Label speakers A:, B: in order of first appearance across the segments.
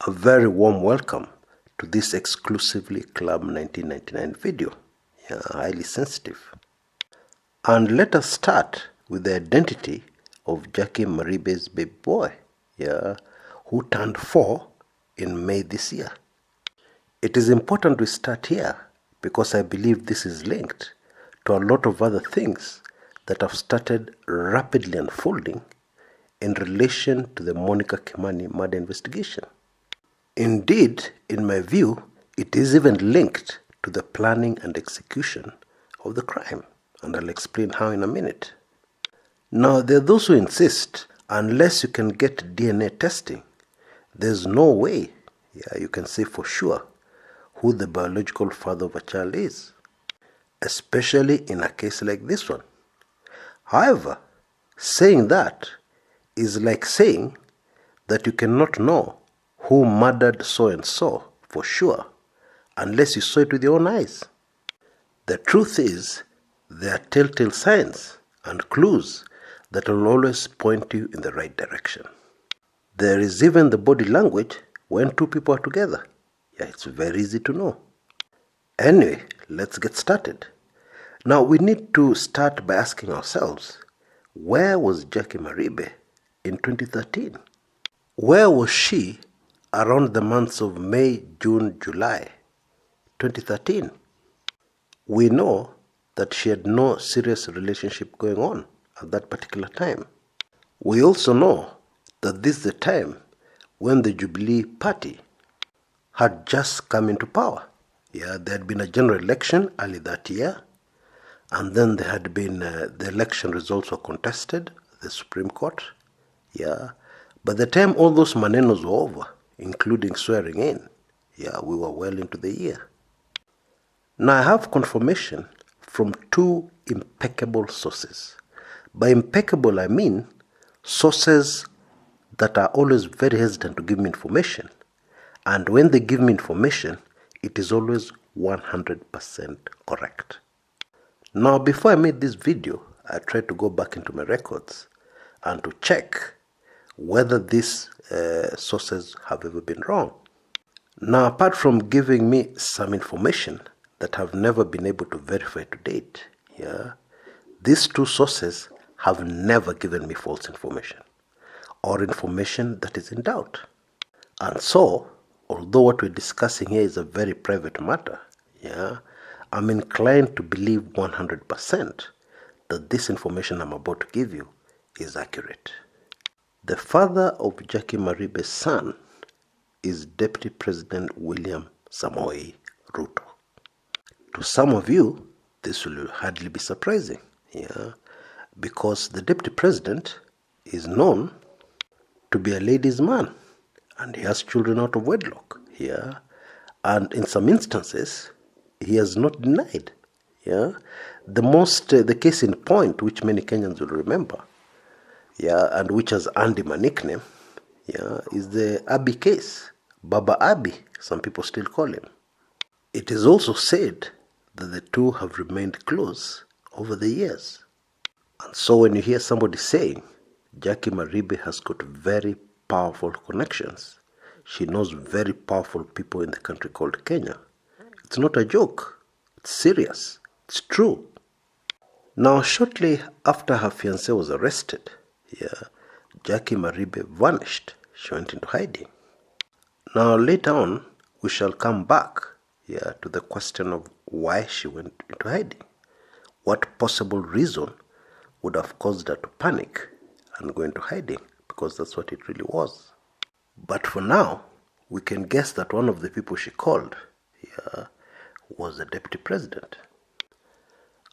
A: A very warm welcome to this exclusively Club 1999 video. Highly sensitive. And let us start with the identity of Jackie Maribe's baby boy, who turned 4 in May this year. It is important we start here because I believe this is linked to a lot of other things that have started rapidly unfolding in relation to the Monica Kimani murder investigation. Indeed, in my view, it is even linked to the planning and execution of the crime, and I'll explain how in a minute. Now, there are those who insist, unless you can get DNA testing, there's no way you can say for sure who the biological father of a child is, especially in a case like this one. However, saying that is like saying that you cannot know who murdered so-and-so for sure unless you saw it with your own eyes. The truth is, there are telltale signs and clues that will always point you in the right direction. There is even the body language when two people are together. It's very easy to know. Anyway, let's get started. Now, we need to start by asking ourselves, where was Jackie Maribe in 2013? Where was she around the months of May, June, July 2013? We know that she had no serious relationship going on at that particular time. We also know that this is the time when the Jubilee Party had just come into power. There had been a general election early that year, and then there had been the election results were contested at the Supreme Court. By the time all those manenos were over, including swearing in, we were well into the year. Now, I have confirmation from 2 impeccable sources. By impeccable, I mean sources that are always very hesitant to give me information. And when they give me information, it is always 100% correct. Now, before I made this video, I tried to go back into my records and to check whether these sources have ever been wrong. Now, apart from giving me some information that I've never been able to verify to date, these 2 sources have never given me false information or information that is in doubt. And so, although what we're discussing here is a very private matter, I'm inclined to believe 100% that this information I'm about to give you is accurate. The father of Jackie Maribe's son is Deputy President William Samoei Ruto. To some of you, this will hardly be surprising, because the Deputy President is known to be a ladies' man, and he has children out of wedlock, and in some instances, he has not denied, the case in point, which many Kenyans will remember, and which has earned him a nickname, is the Abi case. Baba Abi, some people still call him. It is also said that the two have remained close over the years. And so when you hear somebody saying Jackie Maribe has got very powerful connections, she knows very powerful people in the country called Kenya, it's not a joke. It's serious. It's true. Now, shortly after her fiancé was arrested, Jackie Maribe vanished. She went into hiding. Now, later on, we shall come back to the question of why she went into hiding. What possible reason would have caused her to panic and go into hiding? Because that's what it really was. But for now, we can guess that one of the people she called was the Deputy President.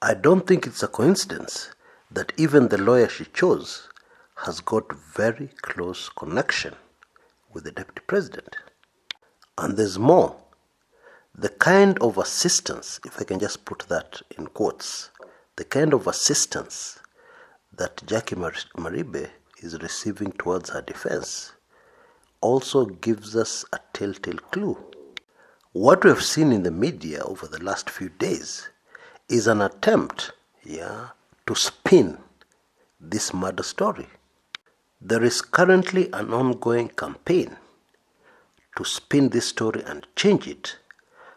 A: I don't think it's a coincidence that even the lawyer she chose has got very close connection with the Deputy President. And there's more. The kind of assistance, if I can just put that in quotes, the kind of assistance that Jackie Maribe is receiving towards her defense also gives us a telltale clue. What we have seen in the media over the last few days is an attempt, to spin this murder story. There is currently an ongoing campaign to spin this story and change it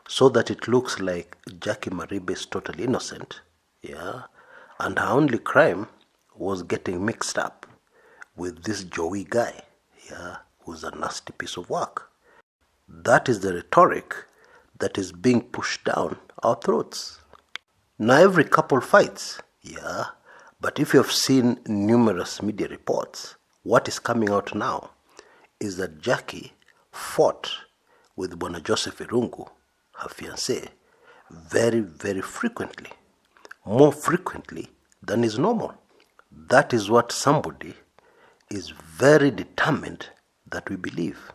A: so that it looks like Jackie Maribe is totally innocent, and her only crime was getting mixed up with this Joey guy, who's a nasty piece of work. That is the rhetoric that is being pushed down our throats. Now every couple fights, but if you have seen numerous media reports, what is coming out now is that Jackie fought with Bwana Joseph Irungu, her fiancé, very, very frequently, more frequently than is normal. That is what somebody is very determined that we believe.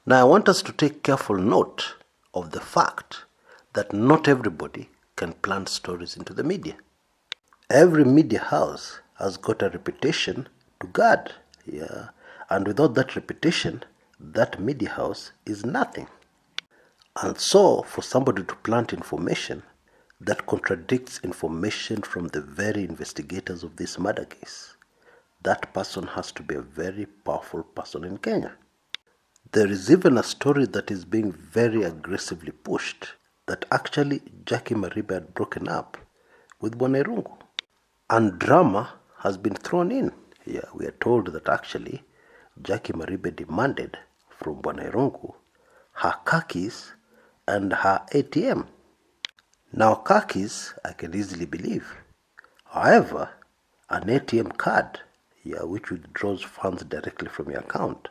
A: Now I want us to take careful note of the fact that not everybody can plant stories into the media. Every media house has got a reputation to guard, and without that reputation, that media house is nothing. And so, for somebody to plant information that contradicts information from the very investigators of this murder case, that person has to be a very powerful person in Kenya. There is even a story that is being very aggressively pushed that actually Jackie Maribe had broken up with Bwana Irungu. And drama has been thrown in. We are told that actually Jackie Maribe demanded from Bwana Irungu her car keys and her ATM. Now car keys I can easily believe. However, an ATM card, which withdraws funds directly from your account,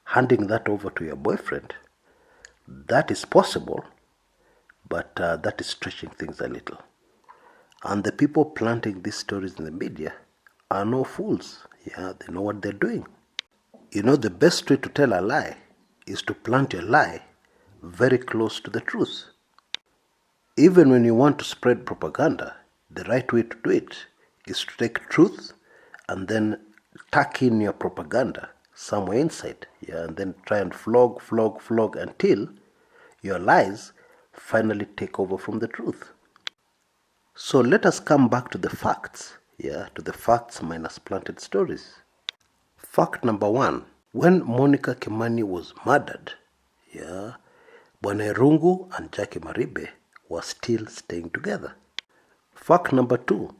A: handing that over to your boyfriend, that is possible, but that is stretching things a little. And the people planting these stories in the media are no fools. They know what they're doing. The best way to tell a lie is to plant your lie very close to the truth. Even when you want to spread propaganda, the right way to do it is to take truth and then tuck in your propaganda somewhere inside, and then try and flog until your lies finally take over from the truth. So let us come back to the facts, to the facts minus planted stories. Fact number 1, when Monica Kimani was murdered, Bwana Irungu and Jackie Maribe were still staying together. Fact number 2,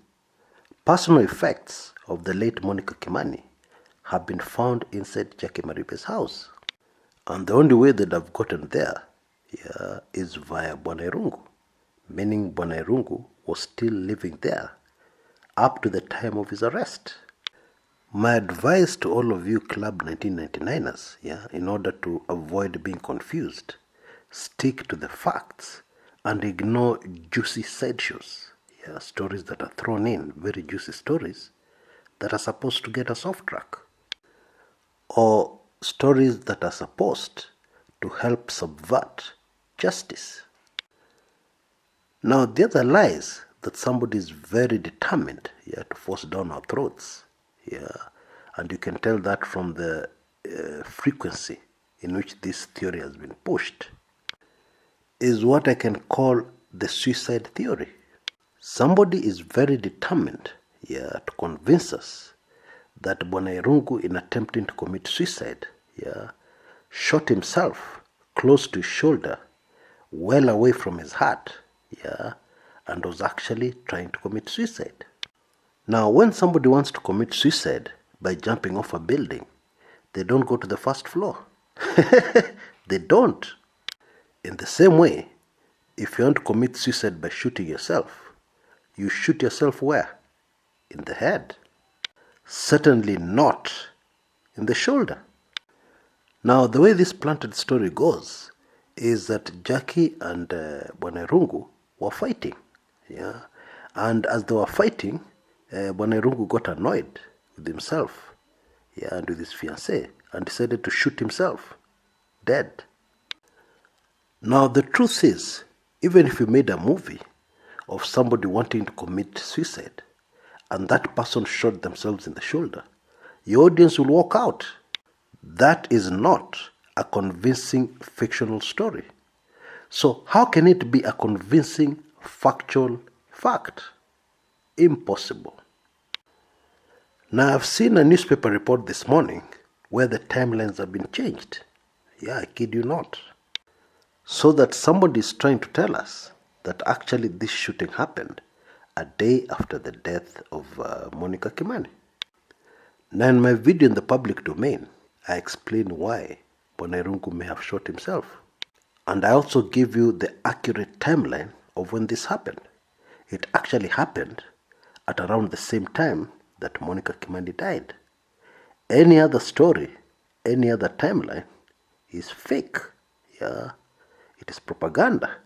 A: personal effects of the late Monica Kimani have been found inside Jackie Maribe's house. And the only way they'd have gotten there, is via Bwana Irungu, meaning Bwana Irungu was still living there up to the time of his arrest. My advice to all of you Club 1999ers, in order to avoid being confused, stick to the facts and ignore juicy sideshows, stories that are thrown in, very juicy stories that are supposed to get us off track, or stories that are supposed to help subvert justice. Now, the other lies that somebody is very determined to force down our throats, and you can tell that from the frequency in which this theory has been pushed, is what I can call the suicide theory. Somebody is very determined to convince us that Bwana Irungu, in attempting to commit suicide, shot himself close to his shoulder, well away from his heart, and was actually trying to commit suicide. Now, when somebody wants to commit suicide by jumping off a building, they don't go to the first floor. They don't. In the same way, if you want to commit suicide by shooting yourself, you shoot yourself where? In the head. Certainly not in the shoulder. Now, the way this planted story goes is that Jackie and Bwana Irungu were fighting. And as they were fighting, Bwana Irungu got annoyed with himself, and with his fiancée, and decided to shoot himself dead. Now, the truth is, even if you made a movie of somebody wanting to commit suicide, and that person shot themselves in the shoulder, your audience will walk out. That is not a convincing fictional story. So how can it be a convincing factual fact? Impossible. Now, I've seen a newspaper report this morning where the timelines have been changed. Yeah, I kid you not. So that somebody is trying to tell us that actually this shooting happened a day after the death of Monica Kimani. Now in my video in the public domain, I explain why Bonairungu may have shot himself. And I also give you the accurate timeline of when this happened. It actually happened at around the same time that Monica Kimani died. Any other story, any other timeline is fake. Yeah, it is propaganda.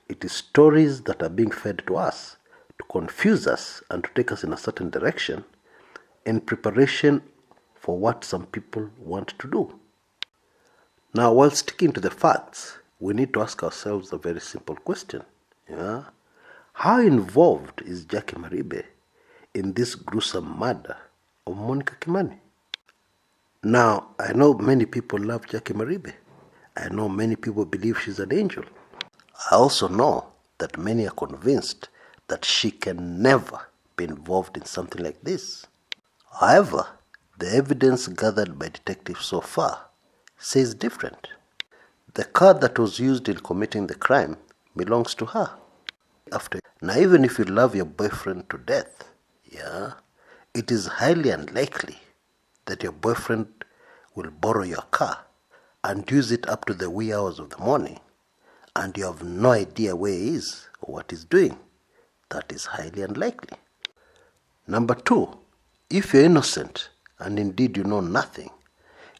A: It is stories that are being fed to us to confuse us and to take us in a certain direction in preparation for what some people want to do. Now, while sticking to the facts, we need to ask ourselves a very simple question. Yeah? How involved is Jackie Maribe in this gruesome murder of Monica Kimani? Now, I know many people love Jackie Maribe. I know many people believe she's an angel. I also know that many are convinced that she can never be involved in something like this. However, the evidence gathered by detectives so far says different. The car that was used in committing the crime belongs to her. Now, even if you love your boyfriend to death, yeah, it is highly unlikely that your boyfriend will borrow your car and use it up to the wee hours of the morning, and you have no idea where he is or what he's doing. That is highly unlikely. Number two, if you're innocent and indeed you know nothing,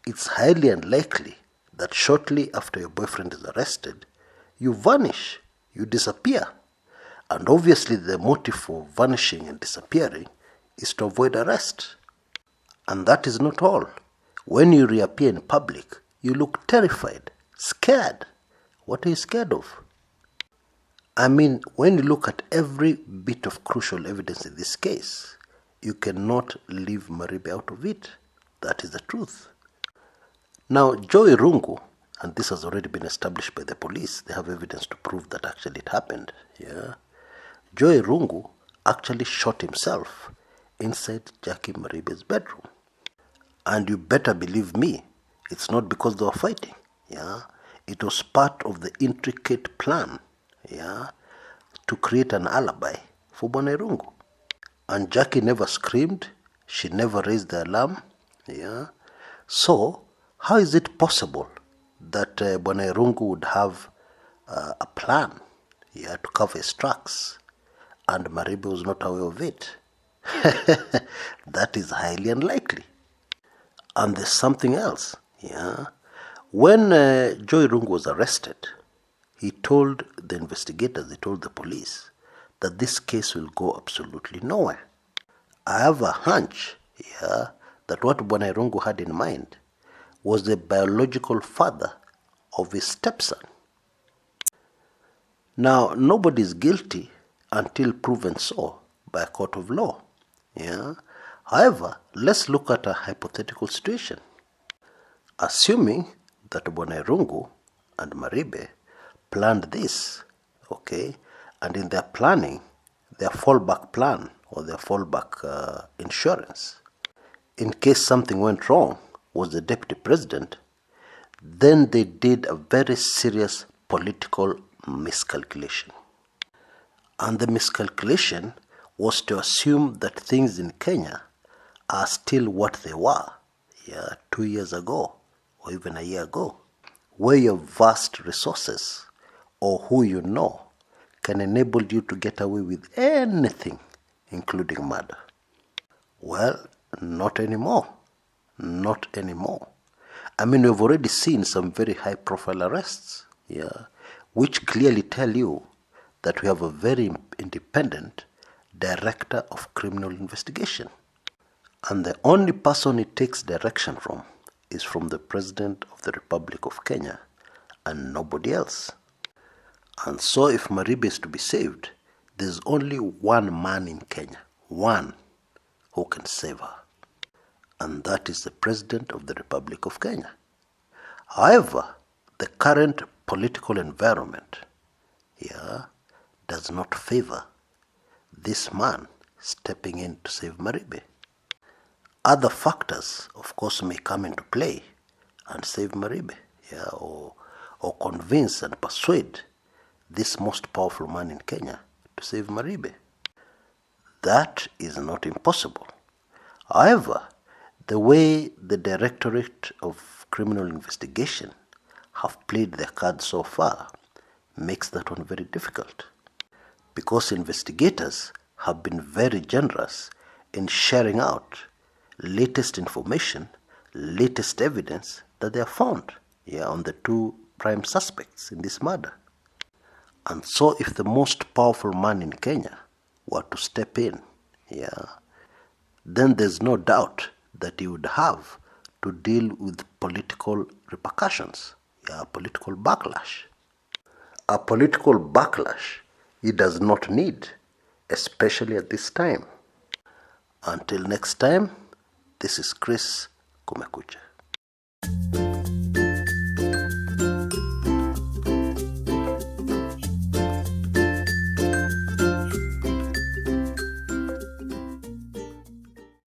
A: it's highly unlikely that shortly after your boyfriend is arrested, you vanish, you disappear. And obviously the motive for vanishing and disappearing is to avoid arrest. And that is not all. When you reappear in public, you look terrified, scared. What are you scared of? I mean, when you look at every bit of crucial evidence in this case, you cannot leave Maribe out of it. That is the truth. Now, Joy Rungu, and this has already been established by the police, they have evidence to prove that actually it happened. Yeah, Joy Rungu actually shot himself inside Jackie Maribe's bedroom. And you better believe me, it's not because they were fighting. Yeah, it was part of the intricate plan, yeah, to create an alibi for Bonairungu. And Jackie never screamed, she never raised the alarm. Yeah. So, how is it possible that Bonairungu would have a plan, yeah, to cover his tracks and Maribe was not aware of it? That is highly unlikely. And there's something else. Yeah. When Joy Rungu was arrested, he told the investigators, he told the police, that this case will go absolutely nowhere. I have a hunch, yeah, that what Bonairungu had in mind was the biological father of his stepson. Now, nobody is guilty until proven so by a court of law. Yeah. However, let's look at a hypothetical situation. Assuming that Bonairungu and Maribe planned this, okay, and in their planning, their fallback plan or their fallback insurance, in case something went wrong, was the deputy president, then they did a very serious political miscalculation. And the miscalculation was to assume that things in Kenya are still what they were, yeah, 2 years ago or even a year ago, where your vast resources or who you know can enable you to get away with anything, including murder. Well, not anymore. Not anymore. I mean, we've already seen some very high-profile arrests, yeah, which clearly tell you that we have a very independent director of criminal investigation. And the only person it takes direction from is from the President of the Republic of Kenya and nobody else. And so if Maribe is to be saved, there's only one man in Kenya, one, who can save her. And that is the President of the Republic of Kenya. However, the current political environment, yeah, does not favor this man stepping in to save Maribe. Other factors, of course, may come into play and save Maribe. or convince and persuade this most powerful man in Kenya to save Maribe. That is not impossible. However, the way the Directorate of Criminal Investigation have played their cards so far makes that one very difficult, because investigators have been very generous in sharing out latest information, latest evidence that they have found on the two prime suspects in this murder. And so if the most powerful man in Kenya were to step in, then there's no doubt that he would have to deal with political repercussions, political backlash. A political backlash he does not need, especially at this time. Until next time, this is Chris Kumekucha.